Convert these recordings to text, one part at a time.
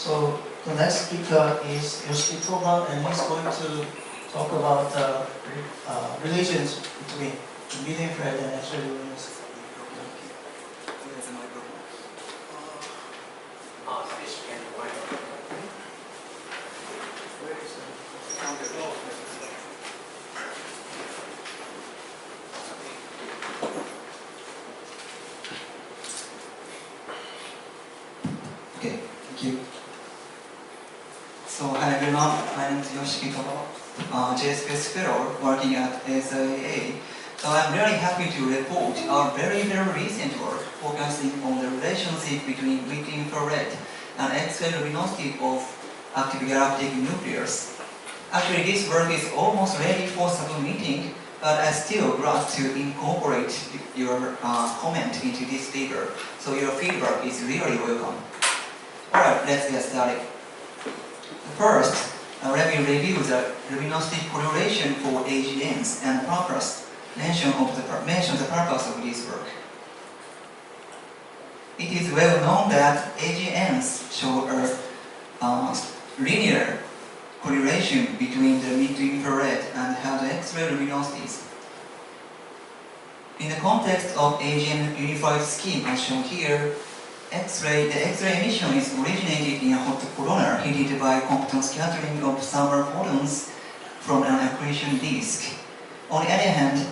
So the next speaker is Yoshiki Toba, and he's going to talk about relations between the medium thread and X-ray luminous. Okay, thank you. So, hi everyone, my name is Yoshiki Toba, JSPS Fellow working at SIA. So I'm really happy to report our very recent work focusing on the relationship between mid-infrared and X-ray luminosity of active galactic nucleus. Actually, this work is almost ready for submitting, but I'm still glad to incorporate your comment into this paper. So your feedback is really welcome. Alright, let's get started. First, let me review the luminosity correlation for AGNs and purpose, mention the purpose of this work. It is well known that AGNs show a linear correlation between the mid-infrared and the X-ray luminosities. In the context of AGN unified scheme as shown here, the X-ray emission is originated in a hot corona heated by Compton scattering of thermal photons from an accretion disk. On the other hand,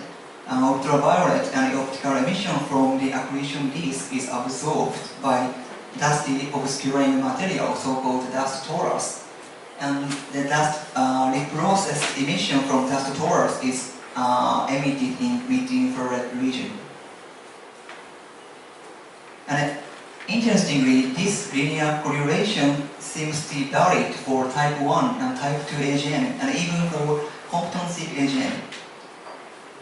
ultraviolet and optical emission from the accretion disk is absorbed by dusty obscuring material, so-called dust torus. And the dust reprocessed emission from dust torus is emitted in mid-infrared region. And interestingly, this linear correlation seems to be valid for type 1 and type 2 AGN, and even for Compton-seq AGN.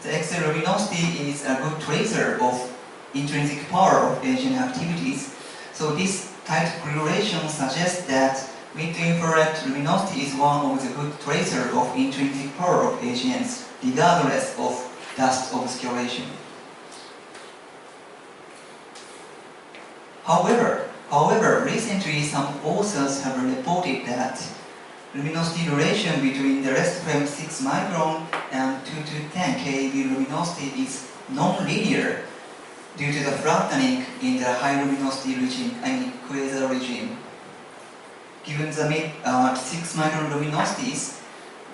The X-ray luminosity is a good tracer of intrinsic power of AGN activities. So this tight correlation suggests that mid-infrared luminosity is one of the good tracer of intrinsic power of AGNs, regardless of dust obscuration. However, recently some authors have reported that luminosity relation between the rest frame 6 micron and 2 to 10 keV luminosity is non-linear due to the flattening in the high luminosity regime, quasar regime. Given the mid 6 micron luminosities,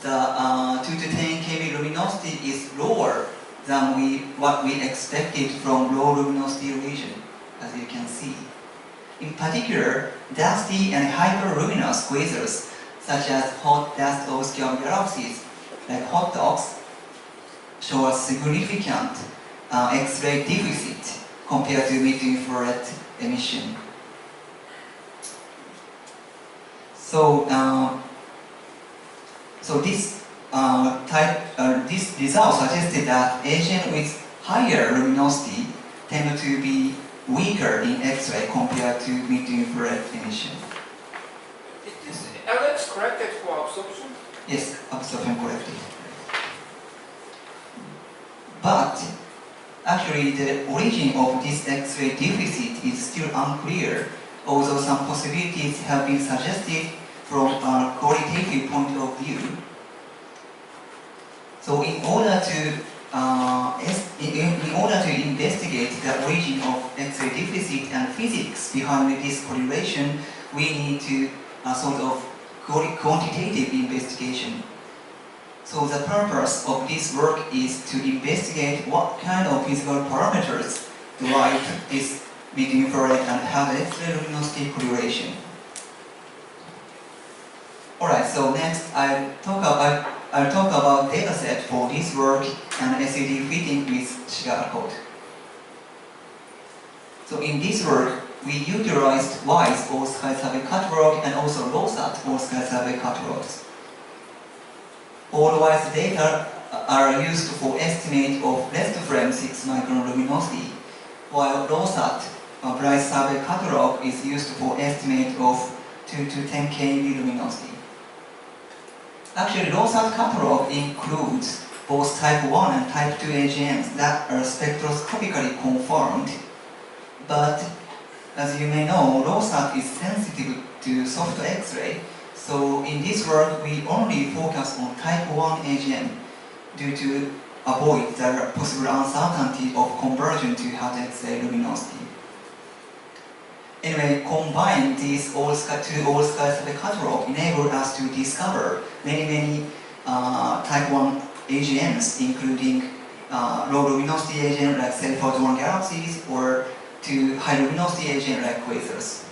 the 2 to 10 keV luminosity is lower than what we expected from low luminosity region, as you can see. In particular, dusty and hyperluminous quasars, such as hot dust obscure galaxies like hot dogs, show a significant X-ray deficit compared to mid-infrared emission. So this result suggested that AGN with higher luminosity tend to be weaker in X-ray compared to mid-infrared emission. Is LX corrected for absorption? Yes, absorption corrected. But actually the origin of this X-ray deficit is still unclear, although some possibilities have been suggested from a qualitative point of view. So in order to investigate the origin of X-ray deficit and physics behind this correlation, we need to sort of quantitative investigation. So the purpose of this work is to investigate what kind of physical parameters drive this mid-infrared and have X-ray luminosity correlation. Alright, so next I'll talk about dataset for this work and SED fitting with Chicago code. So in this work, we utilized WISE or sky survey catalog and also LOSAT or sky survey catalogs. All WISE data are used for estimate of rest frame 6 micron luminosity, while LOSAT, bright survey catalog, is used for estimate of 2 to 10 keV luminosity. Actually, LOSAT catalog includes both type 1 and type 2 AGNs that are spectroscopically confirmed, but as you may know, ROSAT is sensitive to soft X-ray. So in this work, we only focus on type 1 AGN due to avoid the possible uncertainty of conversion to hard X-ray luminosity. Anyway, combine these two all-sky catalog enable us to discover many type 1 AGNs, including low luminosity AGN like self-adjoint galaxies, or to high luminosity AGN like quasars.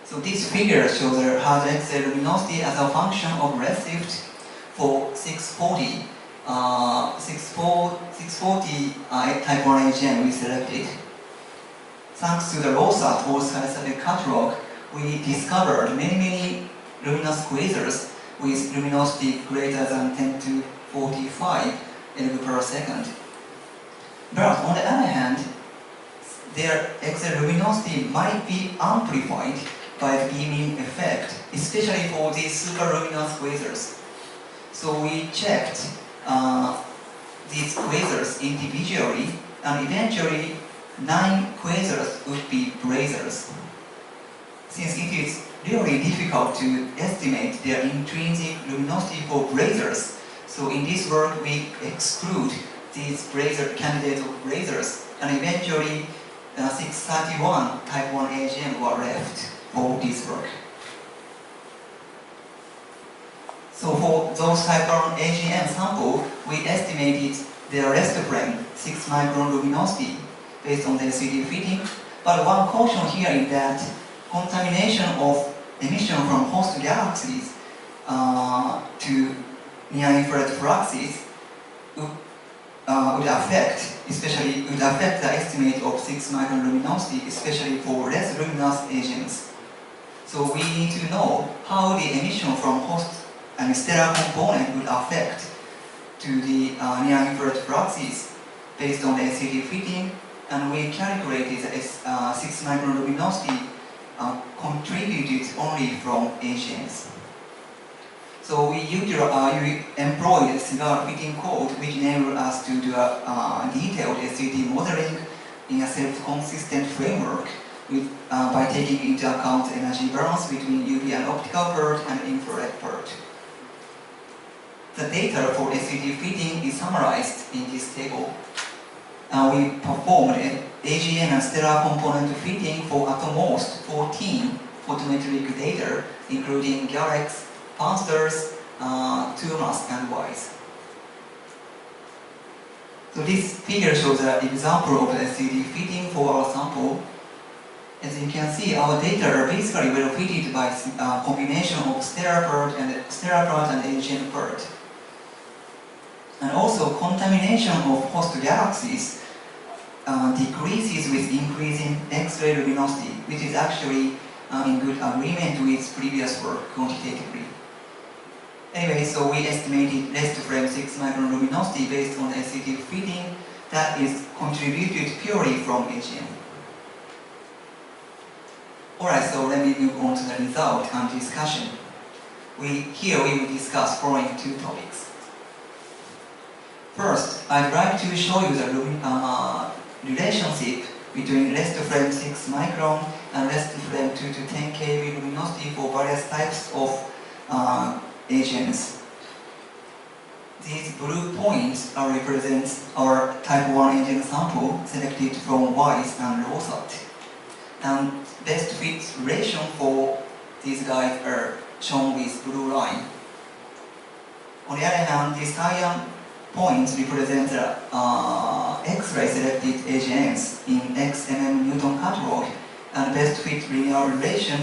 So this figure shows the hard X-ray luminosity as a function of redshift for 640 type 1 AGN we selected. Thanks to the ROSAT all-sky catalog, we discovered many luminous quasars with luminosity greater than 10 to 45 eV per second. But on the other hand, their X-ray luminosity might be amplified by the beaming effect, especially for these superluminous quasars. So we checked these quasars individually, and eventually 9 quasars would be blazars. Since it is really difficult to estimate their intrinsic luminosity for blazars, so in this work we exclude these candidates of blazars, and eventually 631 type 1 AGN were left for this work. So for those type 1 AGN sample, we estimated their rest frame 6 micron luminosity based on the LCD fitting. But one caution here is that contamination of emission from host galaxies to near-infrared fluxes would affect the estimate of 6 micron luminosity, especially for less luminous agents. So we need to know how the emission from host and stellar component would affect to the near-infrared fluxes based on the LCD fitting, and we calculated the 6 micron luminosity contributed only from AGNs. So we employed a cigar fitting code which enabled us to do a detailed LCD modeling in a self-consistent framework by taking into account the energy balance between UV and optical pert and infrared pert. The data for LCD fitting is summarized in this table. We performed an AGN and stellar component fitting for at most 14 photometric data, including Galax, Pansters, Tumas, and Ys. So this figure shows an example of the LCD fitting for our sample. As you can see, our data are basically well fitted by a combination of stellar pert and AGN pert. And also, contamination of host galaxies decreases with increasing X-ray luminosity, which is actually in good agreement with previous work quantitatively. Anyway, so we estimated rest frame 6 micron luminosity based on LCD fitting that is contributed purely from AGN. Alright, so let me move on to the result and discussion. Here we will discuss following 2 topics. First, I'd like to show you the relationship between rest frame 6 micron and rest frame 2 to 10 keV luminosity for various types of AGNs. These blue points represent our type 1 AGN sample selected from Ys and ROSAT. And best fit relation for these guys are shown with blue line. On the other hand, these cyan points represent the X-ray selected AGNs in XMM Newton catalog, and best fit linear relation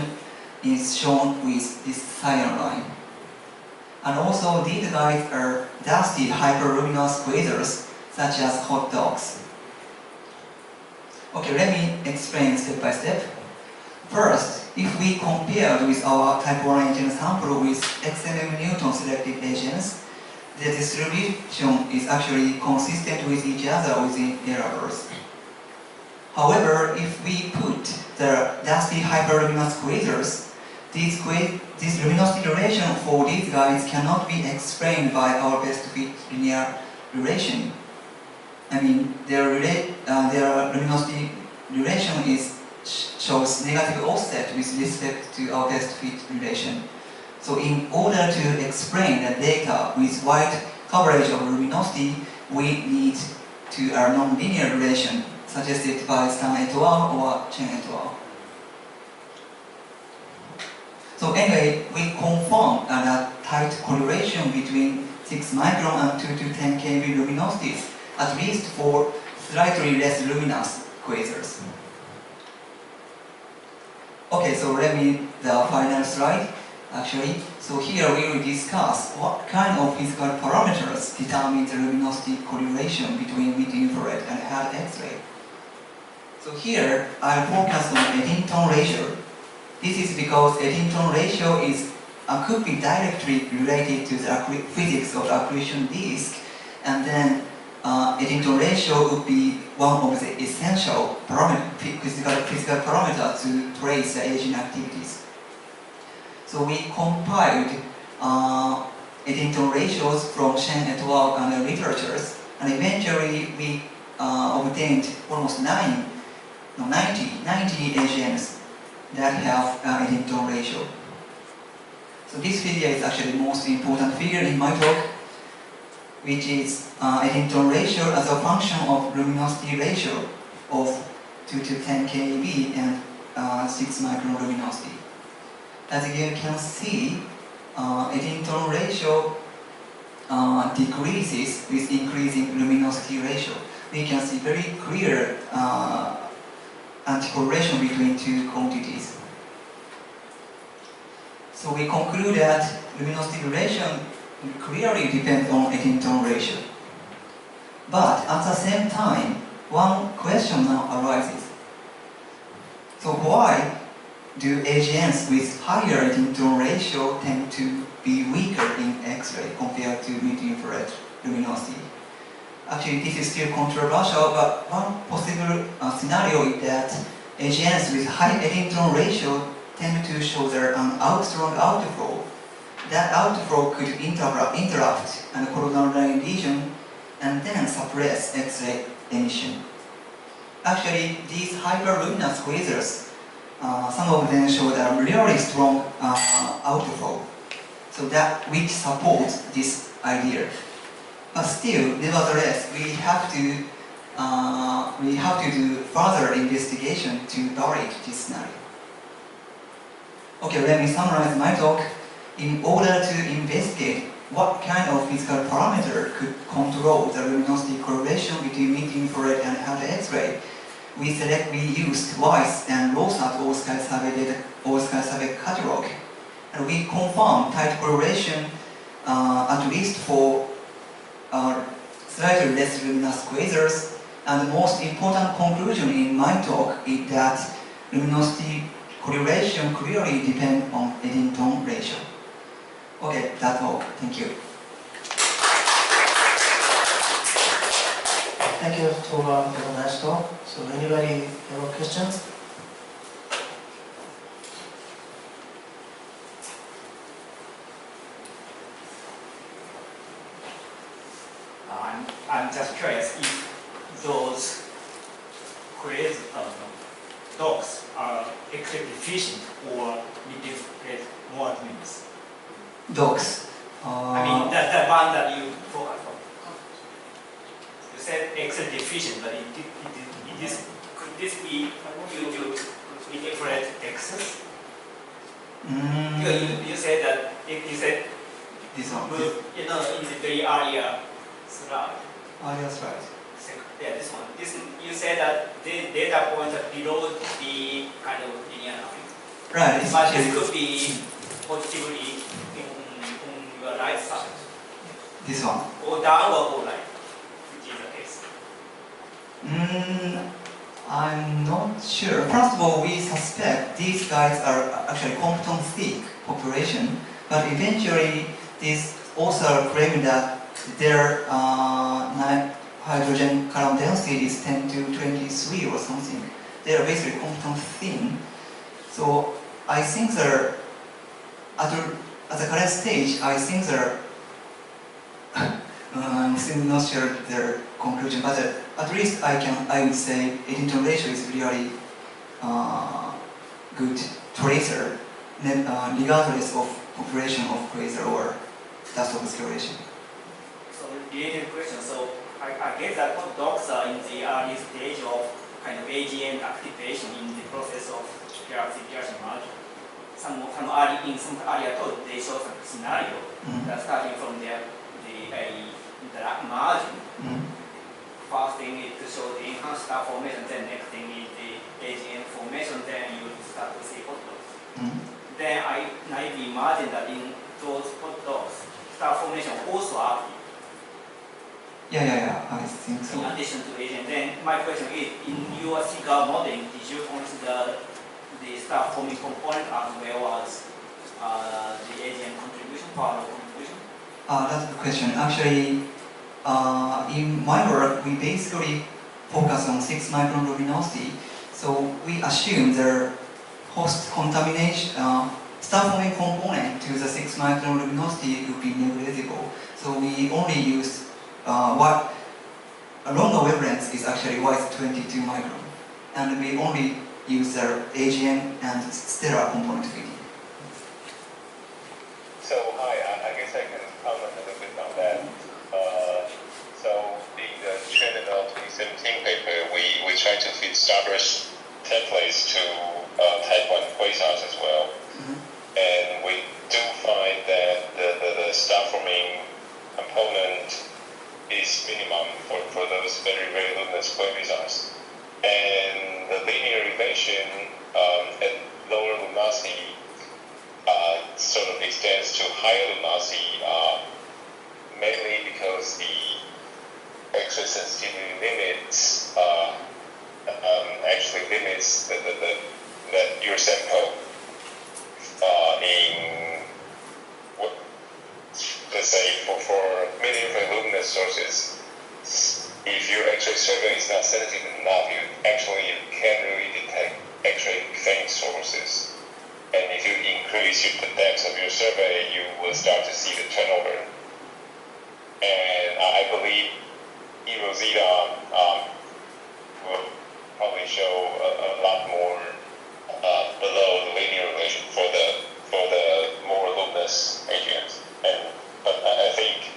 is shown with this cyan line. And also these guys are dusty hyperluminous quasars such as hot dogs. Okay, let me explain step by step. First, if we compare with our type 1 AGN sample with XMM Newton selected AGNs, the distribution is actually consistent with each other within errors. However, if we put the dusty hyperluminous quasars, this luminosity relation for these guys cannot be explained by our best fit linear relation. I mean, their luminosity relation shows negative offset with respect to our best fit relation. So in order to explain the data with wide coverage of luminosity, we need to a nonlinear relation suggested by Stan et al. Or Chen et al. So anyway, we confirm a tight correlation between 6 micron and 2 to 10 kV luminosities, at least for slightly less luminous quasars. Okay, so let me the final slide. Actually, so here we will discuss what kind of physical parameters determine the luminosity correlation between mid-infrared and hard X-ray. So here I'll focus on Eddington ratio. This is because Eddington ratio could be directly related to the physics of the accretion disk, and then Eddington ratio would be one of the essential physical parameters to trace the aging activities. So we compiled Eddington ratios from Shen et al. And the literatures, and eventually we obtained almost 90 AGMs that have Eddington ratio. So this figure is actually the most important figure in my talk, which is Eddington ratio as a function of luminosity ratio of 2 to 10 keV and 6 micron luminosity. As you can see, Eddington ratio decreases with increasing luminosity ratio. We can see very clear anticorrelation between two quantities. So we conclude that luminosity relation clearly depends on Eddington ratio. But at the same time, one question now arises. So why do AGNs with higher Eddington ratio tend to be weaker in X-ray compared to mid-infrared luminosity? Actually, this is still controversial, but one possible scenario is that AGNs with high Eddington ratio tend to show strong outflow. That outflow could interrupt a coronal line lesion and then suppress X-ray emission. Actually, these hyperluminous quasars, some of them show a really strong outflow, so that which supports this idea. But still, nevertheless, we have to do further investigation to validate this scenario. Okay, let me summarize my talk. In order to investigate what kind of physical parameter could control the luminosity correlation between mid-infrared and hard X-ray, we used Weiss and Rosat all-sky survey catalog, and we confirmed tight correlation at least for slightly less luminous quasars. And the most important conclusion in my talk is that luminosity correlation clearly depends on Eddington ratio. Okay, that's all. Thank you. Thank you, Toba, for the nice talk. So anybody have questions? I'm just curious if those dogs are extremely efficient or need more admins. Dogs. I mean, that's the one that you focus on. You said extremely efficient, but could this be due to different X's? You said that you said This one. in the very earlier slide. Oh, that's right. Yeah, this one. You said that the data points are below the kind of linear line. Right. It's But this actually could be positively on your right side, this one. or downward or right, which is the case. I'm not sure. First of all, we suspect these guys are actually Compton-thick population, but eventually these authors claim that their hydrogen column density is 10 to 23 or something. They are basically Compton-thin. So I think they're, at the current stage, I think they're, I'm still not sure their conclusion, but at least I would say 18-to ratio is really good tracer, regardless of population of quasar or dust obscuration. So related question. So I guess that dogs are in the early stage of kind of AGN activation in the process of galaxy merger. Some earlier talk they show some scenario that starting from the margin. First thing is to show the enhanced star formation, then next thing is the AGN formation, then you start to see hot dogs. Then I imagine that in those hot dogs, star formation also active. Yeah, I think so. In addition to AGN. Then my question is, in your cigar modeling, did you consider the star forming component as well as the AGN contribution, power contribution? That's a good question. Actually, in my work, we basically focus on 6 micron luminosity. So we assume the host contamination, star forming component to the 6 micron luminosity would be negligible. So we only use what a longer wavelength is actually why it's 22 micron. And we only use the AGN and stellar component feeding. So hi, I guess I can comment a little bit on that. So in the Channel 2017 paper, we try to fit starburst templates to type 1 quasars as well. And we do find that the star forming component is minimum for those very, very luminous quasars. And the linear relation at lower luminosity sort of extends to higher luminosity, mainly because the X-ray sensitivity limits actually limits that your sample in let's say for mid-infrared luminous sources. If your X-ray survey is not sensitive enough, you can't really detect X-ray faint sources. And if you increase the depth of your survey, you will start to see the turnover. And I believe Rosita will probably show a lot more below the linear relation for the more luminous agents. But I think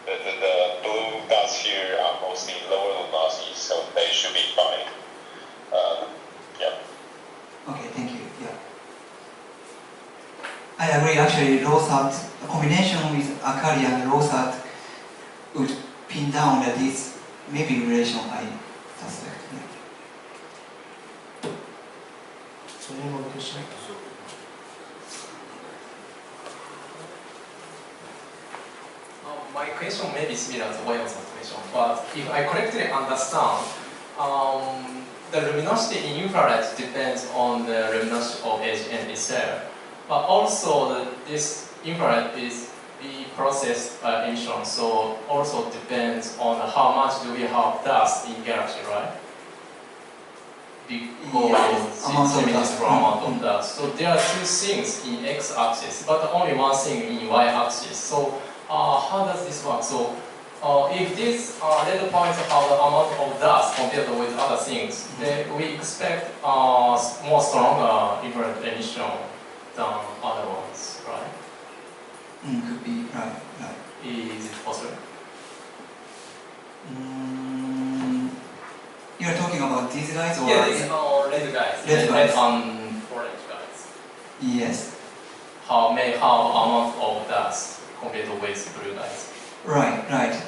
the blue dots here are mostly lower luminosity, so they should be fine. Yeah. Okay, thank you. Yeah. I agree. Actually, Rosat, a combination with Akari and Rosat would pin down that this may be relation, I suspect. Yeah. So any more questions? My question may be similar to Wayne's question, but if I correctly understand, the luminosity in infrared depends on the luminosity of AGN itself, but also this infrared is the process emission, so also depends on how much do we have dust in galaxy, right? Because amount of it's dust. for amount of dust. So there are two things in x-axis, but only one thing in y-axis. So how does this work? So if these red points have the amount of dust compared with other things, then we expect more stronger infrared emission than other ones, right? Could be, right. Is it possible? You're talking about these guys or? Yeah, these are red guys. Red guys. And orange guys. Yes. How may have amount of dust compared with blue guys. Right.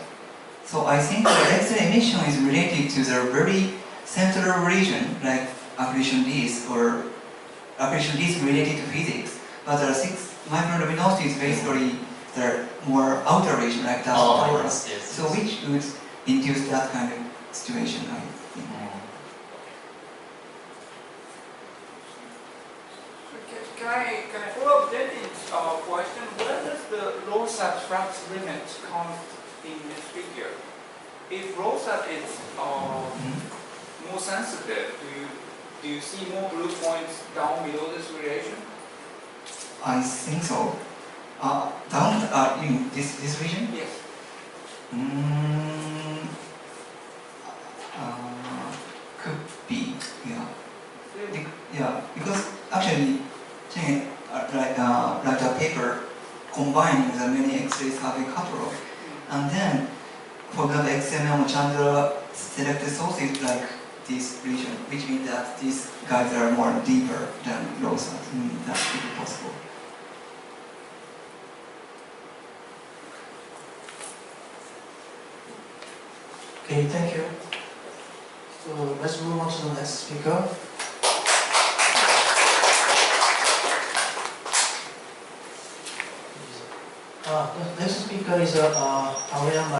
So I think the X-ray emission is related to the very central region, like accretion disk or accretion disk related to physics. But the 6 micron luminosity is basically the more outer region, like dust tolerance. Yes. So which would induce that kind of situation, I think. Can I follow up Denny's question? Where does the Rosat flux limit come in this figure? If Rosat is more sensitive, do you see more blue points down below this relation? I think so. Down in this region? Yes. really? Yeah, because actually, like a paper combining the many X-ray survey catalog, and then for the XML Chandra selected sources like this region, which means that these guys are more deeper than ROSAT. That's really possible. Okay, thank you. So let's move on to the next speaker. The next speaker is Aoyama.